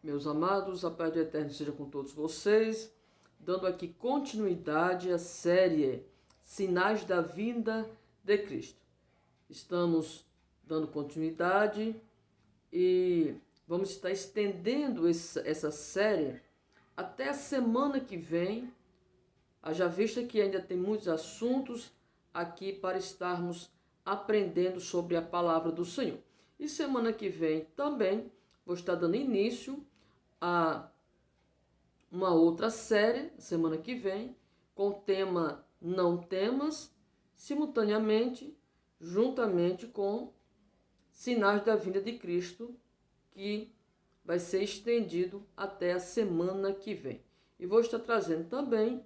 Meus amados, a paz do Eterno seja com todos vocês, dando aqui continuidade à série Sinais da Vinda de Cristo. Estamos dando continuidade e vamos estar estendendo essa série até a semana que vem, haja vista que ainda tem muitos assuntos aqui para estarmos aprendendo sobre a palavra do Senhor. E semana que vem também vou estar dando início a uma outra série, semana que vem, com o tema Não Temas, simultaneamente, juntamente com Sinais da Vinda de Cristo, que vai ser estendido até a semana que vem. E vou estar trazendo também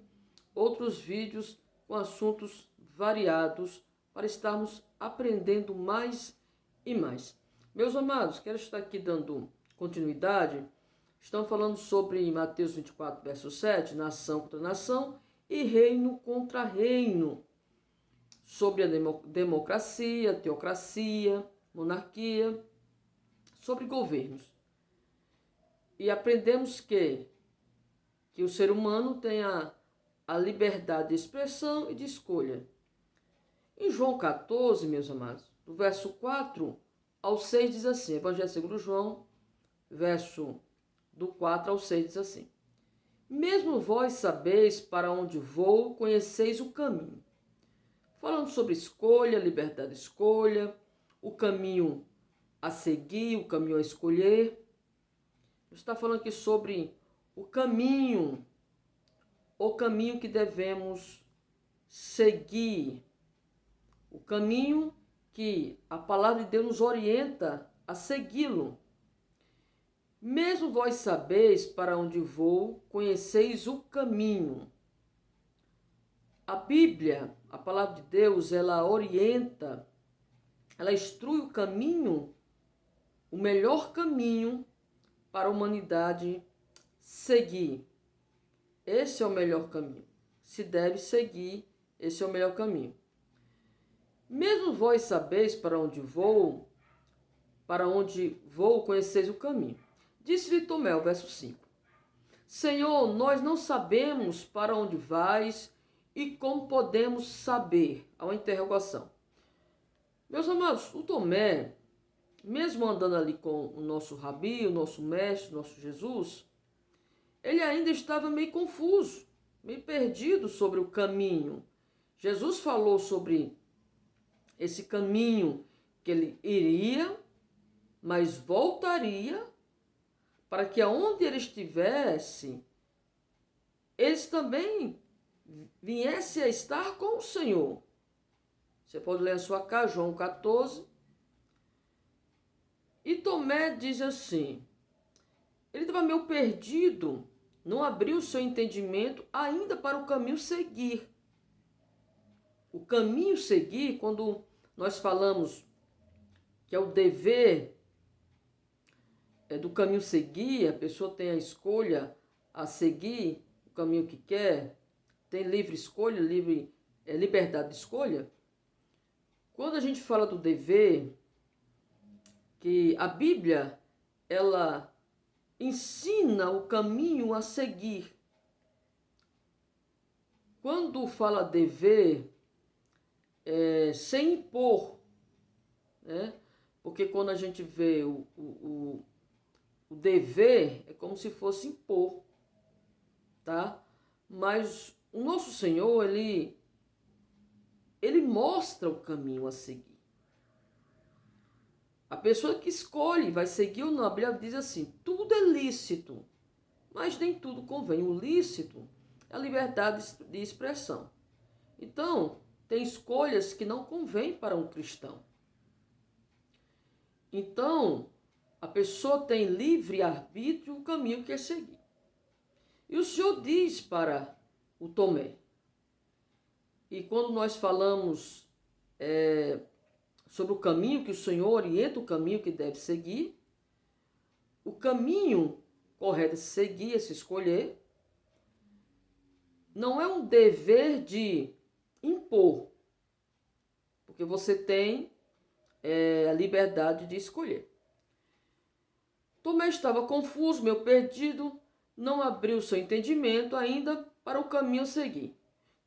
outros vídeos com assuntos variados para estarmos aprendendo mais e mais. Meus amados, quero estar aqui dando continuidade. Estamos falando sobre Mateus 24, verso 7, nação contra nação e reino contra reino. Sobre a democracia, teocracia, monarquia, sobre governos. E aprendemos que o ser humano tem a liberdade de expressão e de escolha. Em João 14, meus amados, do verso 4 ao 6 diz assim, Evangelho segundo João, verso do 4 ao 6 diz assim: Mesmo vós sabeis para onde vou, conheceis o caminho. Falando sobre escolha, liberdade de escolha, o caminho a seguir, o caminho a escolher. Está falando aqui sobre o caminho que devemos seguir, o caminho que a palavra de Deus nos orienta a segui-lo. Mesmo vós sabeis para onde vou, conheceis o caminho. A Bíblia, a palavra de Deus, ela orienta, ela instrui o caminho, o melhor caminho para a humanidade seguir. Esse é o melhor caminho. Se deve seguir, esse é o melhor caminho. Mesmo vós sabeis para onde vou, conheceis o caminho. Disse-lhe Tomé, o verso 5. Senhor, nós não sabemos para onde vais e como podemos saber? Há uma interrogação. Meus amados, o Tomé, mesmo andando ali com o nosso Rabi, o nosso mestre, o nosso Jesus, ele ainda estava meio confuso, meio perdido sobre o caminho. Jesus falou sobre esse caminho que ele iria, mas voltaria, para que aonde ele estivesse, eles também viessem a estar com o Senhor. Você pode ler a sua casa, João 14. E Tomé diz assim, ele estava meio perdido, não abriu o seu entendimento ainda para o caminho seguir. O caminho seguir, quando nós falamos que é o dever do caminho seguir, a pessoa tem a escolha a seguir o caminho que quer, tem livre escolha, liberdade de escolha. Quando a gente fala do dever, que a Bíblia, ela ensina o caminho a seguir. Quando fala dever, sem impor, né? Porque quando a gente vê o dever, é como se fosse impor, tá? Mas o nosso Senhor, ele mostra o caminho a seguir. A pessoa que escolhe, vai seguir ou não, a Bíblia diz assim, tudo é lícito, mas nem tudo convém. O lícito é a liberdade de expressão. Então, tem escolhas que não convêm para um cristão. Então, a pessoa tem livre arbítrio o caminho que quer seguir. E o Senhor diz para o Tomé, e quando nós falamos sobre o caminho que o Senhor orienta, o caminho que deve seguir, o caminho correto é seguir, é se escolher, não é um dever de impor, porque você tem a liberdade de escolher. Tomé estava confuso, meio perdido, não abriu seu entendimento ainda para o caminho a seguir.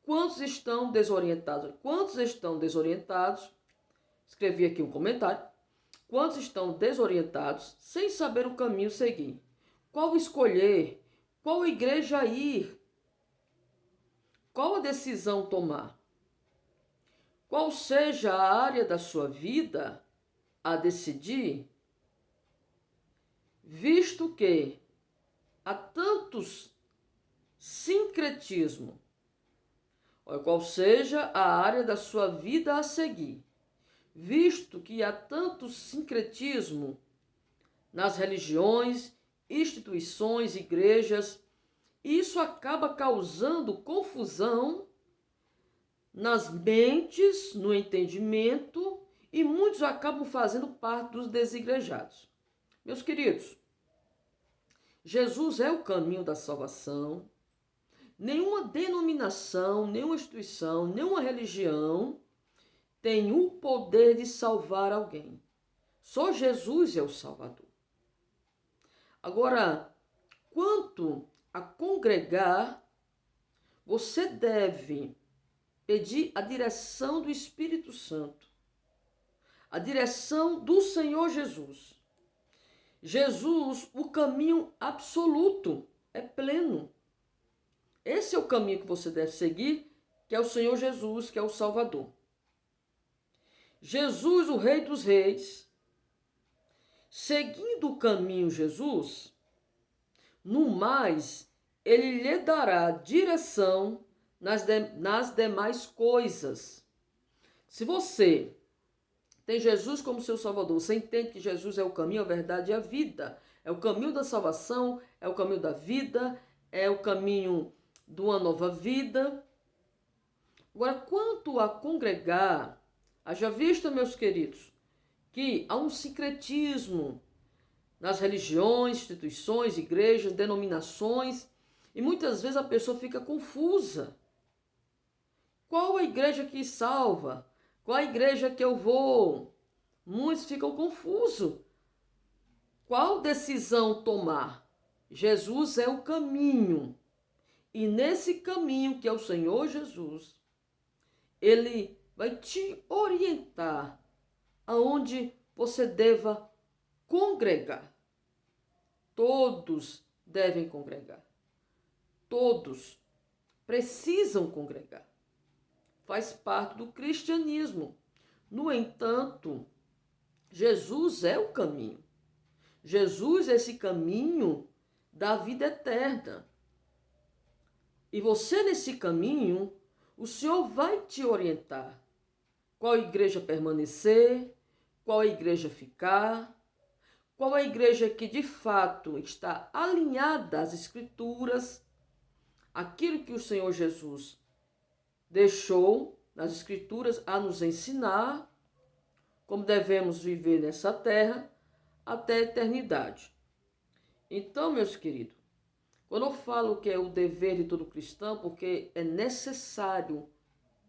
Quantos estão desorientados? Quantos estão desorientados? Escrevi aqui um comentário. Quantos estão desorientados, sem saber o caminho a seguir? Qual escolher? Qual igreja ir? Qual a decisão tomar? Qual seja a área da sua vida a decidir? Visto que há tantos sincretismo, qual seja a área da sua vida a seguir, visto que há tanto sincretismo nas religiões, instituições, igrejas, isso acaba causando confusão nas mentes, no entendimento, e muitos acabam fazendo parte dos desigrejados. Meus queridos, Jesus é o caminho da salvação. Nenhuma denominação, nenhuma instituição, nenhuma religião tem o poder de salvar alguém. Só Jesus é o Salvador. Agora, quanto a congregar, você deve pedir a direção do Espírito Santo, a direção do Senhor Jesus. Jesus, o caminho absoluto, é pleno. Esse é o caminho que você deve seguir, que é o Senhor Jesus, que é o Salvador. Jesus, o Rei dos Reis, seguindo o caminho Jesus, no mais, ele lhe dará direção nas demais coisas. Se você tem Jesus como seu Salvador, você entende que Jesus é o caminho, a verdade e a vida. É o caminho da salvação, é o caminho da vida, é o caminho de uma nova vida. Agora, quanto a congregar, haja vista, meus queridos, que há um sincretismo nas religiões, instituições, igrejas, denominações, e muitas vezes a pessoa fica confusa. Qual a igreja que salva? Qual a igreja que eu vou? Muitos ficam confusos. Qual decisão tomar? Jesus é o caminho. E nesse caminho que é o Senhor Jesus, ele vai te orientar aonde você deva congregar. Todos devem congregar. Todos precisam congregar. Faz parte do cristianismo. No entanto, Jesus é o caminho. Jesus é esse caminho da vida eterna. E você nesse caminho, o Senhor vai te orientar. Qual igreja permanecer, qual igreja ficar, qual a igreja que de fato está alinhada às Escrituras, aquilo que o Senhor Jesus deixou nas Escrituras a nos ensinar, como devemos viver nessa terra até a eternidade. Então, meus queridos, quando eu falo que é o dever de todo cristão, porque é necessário,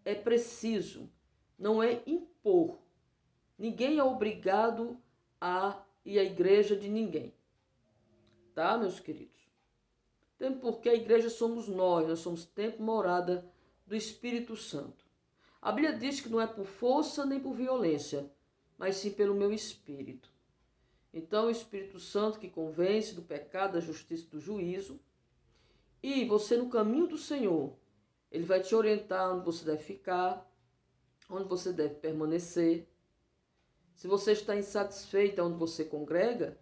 é preciso, não é impor. Ninguém é obrigado a ir à igreja de ninguém. Tá, meus queridos? Até porque a igreja somos nós somos templo morada do Espírito Santo. A Bíblia diz que não é por força nem por violência, mas sim pelo meu Espírito. Então, o Espírito Santo que convence do pecado, da justiça e do juízo. E você no caminho do Senhor, ele vai te orientar onde você deve ficar, onde você deve permanecer. Se você está insatisfeito onde você congrega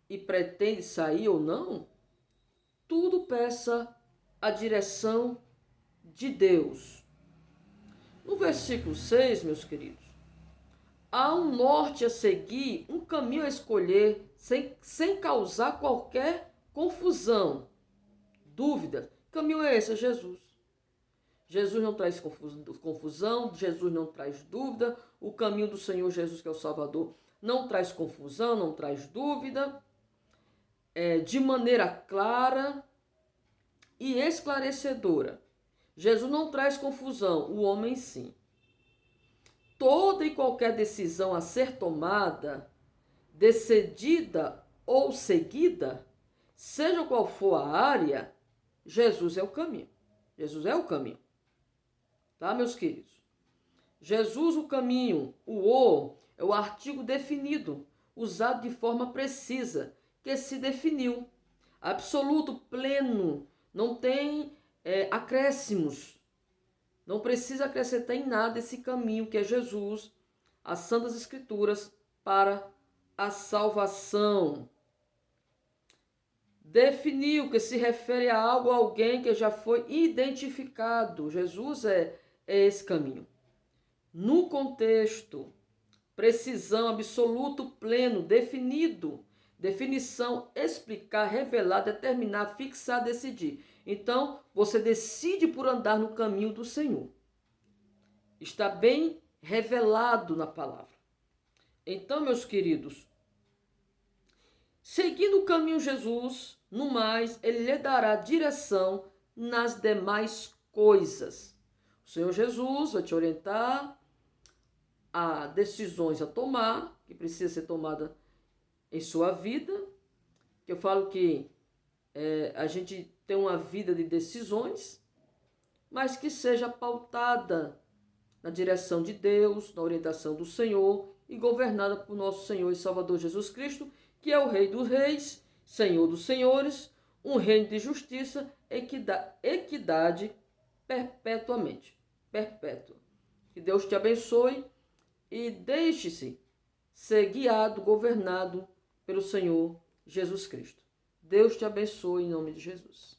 e pretende sair ou não, tudo peça a direção de Deus. No versículo 6, meus queridos, há um norte a seguir, um caminho a escolher, sem causar qualquer confusão, dúvida. Que caminho é esse? É Jesus. Jesus não traz confusão, Jesus não traz dúvida. O caminho do Senhor Jesus, que é o Salvador, não traz confusão, não traz dúvida. De maneira clara e esclarecedora. Jesus não traz confusão, o homem sim. Toda e qualquer decisão a ser tomada decidida ou seguida, seja qual for a área, Jesus é o caminho. Jesus é o caminho. Tá, meus queridos? Jesus, o caminho, é o artigo definido, usado de forma precisa, que se definiu. Absoluto, pleno, não tem acréscimos. Não precisa acrescentar em nada esse caminho que é Jesus, as Santas Escrituras, para a salvação. Definiu, que se refere a algo, a alguém que já foi identificado. Jesus é esse caminho. No contexto, precisão, absoluto, pleno, definido. Definição, explicar, revelar, determinar, fixar, decidir. Então, você decide por andar no caminho do Senhor. Está bem revelado na palavra. Então, meus queridos, seguindo o caminho de Jesus, no mais, ele lhe dará direção nas demais coisas. O Senhor Jesus vai te orientar a decisões a tomar, que precisa ser tomada em sua vida. Que eu falo que a gente tem uma vida de decisões, mas que seja pautada na direção de Deus, na orientação do Senhor e governada por nosso Senhor e Salvador Jesus Cristo, que é o Rei dos Reis, Senhor dos Senhores, um reino de justiça, equidade perpetuamente. Perpétua. Que Deus te abençoe e deixe-se ser guiado, governado pelo Senhor Jesus Cristo. Deus te abençoe em nome de Jesus.